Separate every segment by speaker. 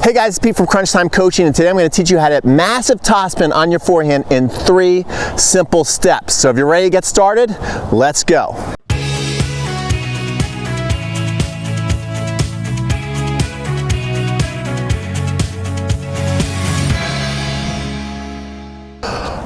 Speaker 1: Hey guys, it's Pete from Crunch Time Coaching, and today I'm going to teach you how to massive topspin on your forehand in 3 simple steps. So if you're ready to get started, let's go.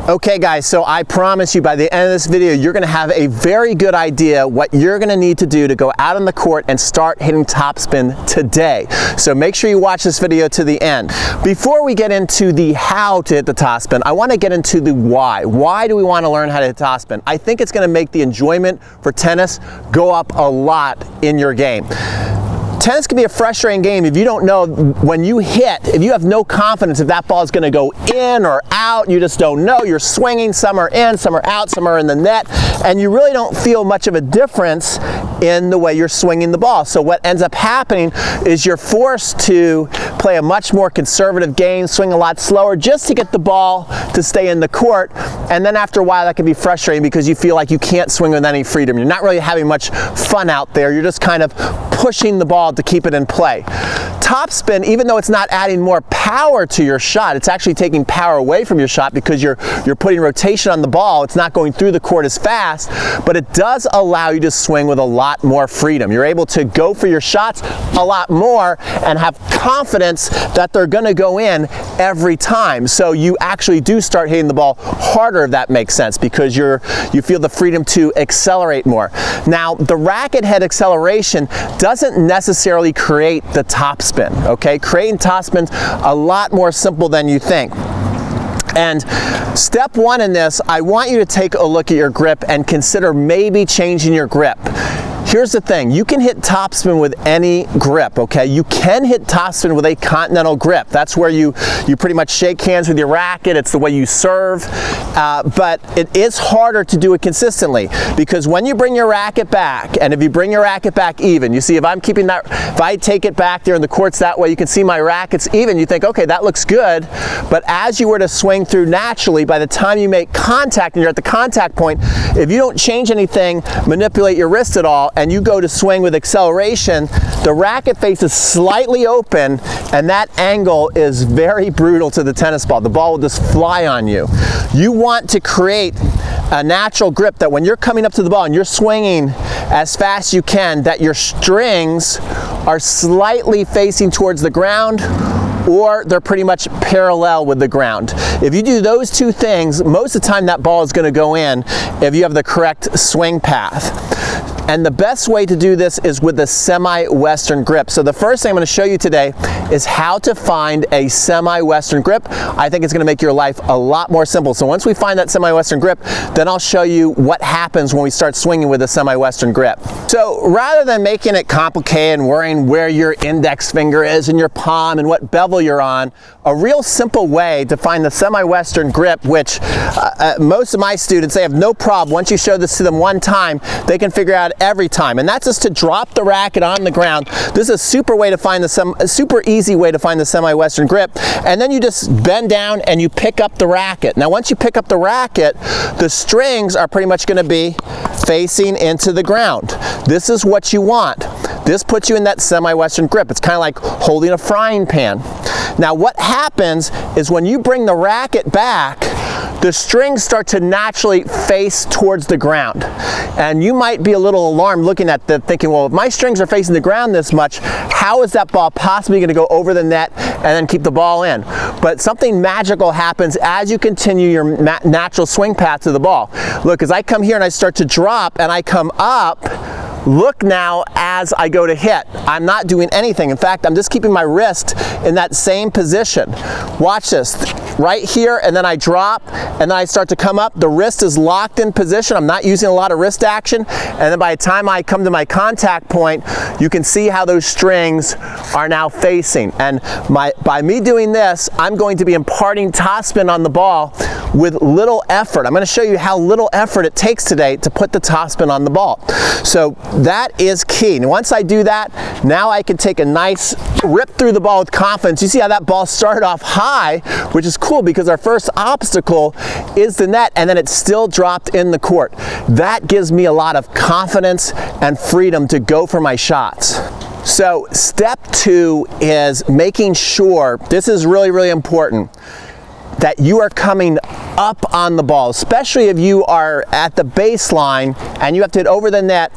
Speaker 1: Okay guys, so I promise you by the end of this video, you're gonna have a very good idea what you're gonna need to do to go out on the court and start hitting topspin today. So make sure you watch this video to the end. Before we get into the how to hit the topspin, I wanna get into the why. Why do we wanna learn how to hit topspin? I think it's gonna make the enjoyment for tennis go up a lot in your game. Tennis can be a frustrating game if you don't know when you hit, if you have no confidence if that ball is going to go in or out, you just don't know. You're swinging, some are in, some are out, some are in the net, and you really don't feel much of a difference in the way you're swinging the ball. So what ends up happening is you're forced to play a much more conservative game, swing a lot slower just to get the ball to stay in the court, and then after a while that can be frustrating because you feel like you can't swing with any freedom. You're not really having much fun out there. You're just kind of pushing the ball to keep it in play. Topspin, even though it's not adding more power to your shot, it's actually taking power away from your shot because you're putting rotation on the ball. It's not going through the court as fast, but it does allow you to swing with a lot more freedom. You're able to go for your shots a lot more and have confidence that they're going to go in every time. So you actually do start hitting the ball harder, if that makes sense, because you feel the freedom to accelerate more. Now, the racket head acceleration doesn't necessarily create the topspin, okay? Creating topspin's a lot more simple than you think. And step 1 in this, I want you to take a look at your grip and consider maybe changing your grip. Here's the thing, you can hit topspin with any grip, okay? You can hit topspin with a continental grip. That's where you pretty much shake hands with your racket. It's the way you serve, but it is harder to do it consistently because when you bring your racket back, and if you bring your racket back even, you see if I'm keeping that, if I take it back there in the courts that way, you can see my racket's even, you think, okay, that looks good, but as you were to swing through naturally, by the time you make contact and you're at the contact point, if you don't change anything, manipulate your wrist at all, and you go to swing with acceleration, the racket face is slightly open and that angle is very brutal to the tennis ball. The ball will just fly on you. You want to create a natural grip that when you're coming up to the ball and you're swinging as fast as you can, that your strings are slightly facing towards the ground or they're pretty much parallel with the ground. If you do those 2 things, most of the time that ball is going to go in if you have the correct swing path. And the best way to do this is with the semi-western grip. So the first thing I'm going to show you today is how to find a semi-western grip. I think it's going to make your life a lot more simple. So once we find that semi-western grip, then I'll show you what happens when we start swinging with a semi-western grip. So rather than making it complicated and worrying where your index finger is in your palm and what bevel you're on, a real simple way to find the semi-western grip, which most of my students, they have no problem. Once you show this to them one time, they can figure out every time, and that's just to drop the racket on the ground. This is a super easy way to find the semi-western grip, and then you just bend down and you pick up the racket. Now once you pick up the racket, the strings are pretty much going to be facing into the ground. This is what you want. This puts you in that semi-western grip. It's kind of like holding a frying pan. Now what happens is when you bring the racket back, the strings start to naturally face towards the ground. And you might be a little alarmed looking at that, thinking, well, if my strings are facing the ground this much, how is that ball possibly going to go over the net and then keep the ball in? But something magical happens as you continue your natural swing path to the ball. Look, as I come here and I start to drop and I come up, look now as I go to hit. I'm not doing anything. In fact, I'm just keeping my wrist in that same position. Watch this. Right here, and then I drop, and then I start to come up. The wrist is locked in position. I'm not using a lot of wrist action. And then by the time I come to my contact point, you can see how those strings are now facing. And by me doing this, I'm going to be imparting topspin on the ball with little effort. I'm going to show you how little effort it takes today to put the topspin on the ball. So that is key. And once I do that, now I can take a nice rip through the ball with confidence. You see how that ball started off high, which is cool because our first obstacle is the net, and then it's still dropped in the court. That gives me a lot of confidence and freedom to go for my shots. So step 2 is making sure, this is really, really important, that you are coming up on the ball, especially if you are at the baseline and you have to hit over the net.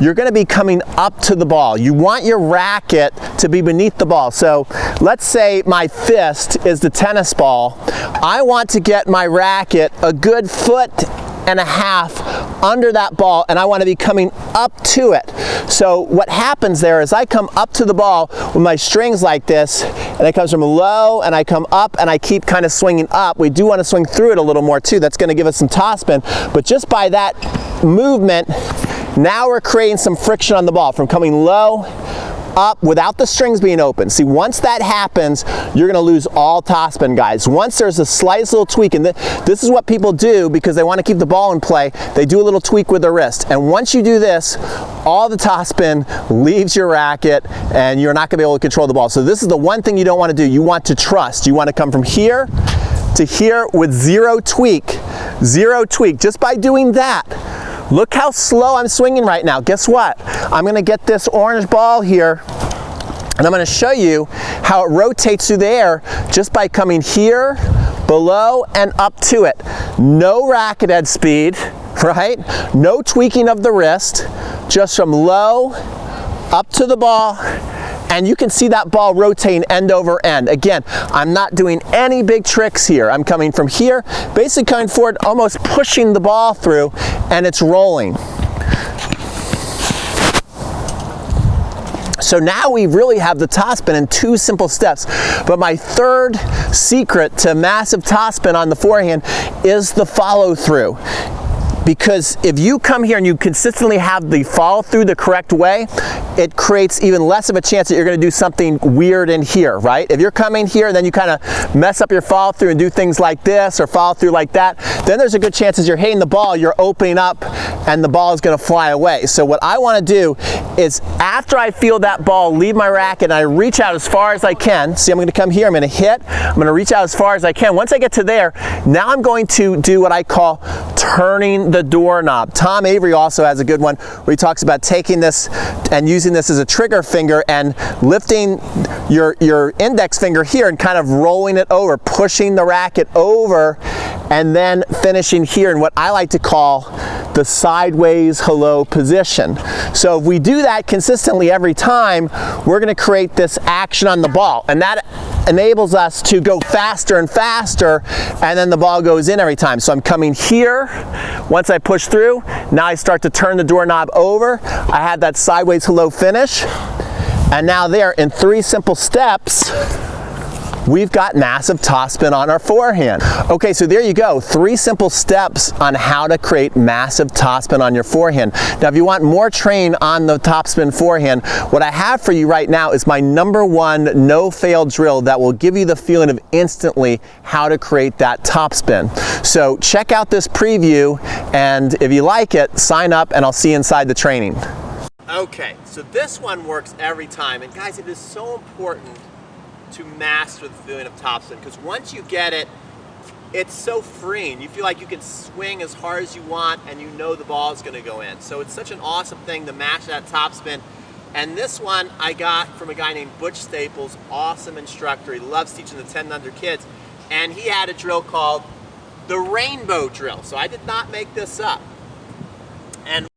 Speaker 1: You're going to be coming up to the ball. You want your racket to be beneath the ball. So let's say my fist is the tennis ball. I want to get my racket a good 1.5 feet under that ball, and I want to be coming up to it. So what happens there is I come up to the ball with my strings like this, and it comes from low, and I come up, and I keep kind of swinging up. We do want to swing through it a little more too. That's going to give us some topspin, but just by that movement, now we're creating some friction on the ball from coming low up without the strings being open. See, once that happens, you're gonna lose all topspin, guys. Once there's the slightest little tweak, and this is what people do because they want to keep the ball in play, they do a little tweak with their wrist. And once you do this, all the topspin leaves your racket and you're not gonna be able to control the ball. So this is the one thing you don't want to do. You want to trust. You want to come from here to here with zero tweak. Zero tweak. Just by doing that, look how slow I'm swinging right now. Guess what? I'm going to get this orange ball here, and I'm going to show you how it rotates through the air just by coming here, below, and up to it. No racket head speed, right? No tweaking of the wrist, just from low up to the ball. And you can see that ball rotating end over end. Again, I'm not doing any big tricks here. I'm coming from here, basically coming forward, almost pushing the ball through, and it's rolling. So now we really have the topspin in 2 simple steps. But my third secret to massive topspin on the forehand is the follow through. Because if you come here and you consistently have the follow through the correct way, it creates even less of a chance that you're going to do something weird in here, right? If you're coming here and then you kind of mess up your follow through and do things like this or follow through like that, then there's a good chance as you're hitting the ball, you're opening up and the ball is going to fly away. So what I want to do is after I feel that ball leave my racket and I reach out as far as I can, see, I'm going to come here, I'm going to hit, I'm going to reach out as far as I can. Once I get to there, now I'm going to do what I call turning the doorknob. Tom Avery also has a good one where he talks about taking this and using this as a trigger finger and lifting your index finger here and kind of rolling it over, pushing the racket over, and then finishing here in what I like to call the sideways hello position. So if we do that consistently every time, we're going to create this action on the ball, and that enables us to go faster and faster, and then the ball goes in every time. So I'm coming here, once I push through, now I start to turn the doorknob over, I have that sideways hello finish, and now there in 3 simple steps, we've got massive topspin on our forehand. Okay, so there you go, 3 simple steps on how to create massive topspin on your forehand. Now, if you want more training on the topspin forehand, what I have for you right now is my #1 no-fail drill that will give you the feeling of instantly how to create that topspin. So check out this preview, and if you like it, sign up and I'll see you inside the training. Okay, so this one works every time, and guys, it is so important to master the feeling of topspin, because once you get it, it's so freeing. You feel like you can swing as hard as you want and you know the ball is going to go in. So it's such an awesome thing to master that topspin. And this one I got from a guy named Butch Staples, awesome instructor. He loves teaching the 10 and under kids. And he had a drill called the rainbow drill. So I did not make this up. And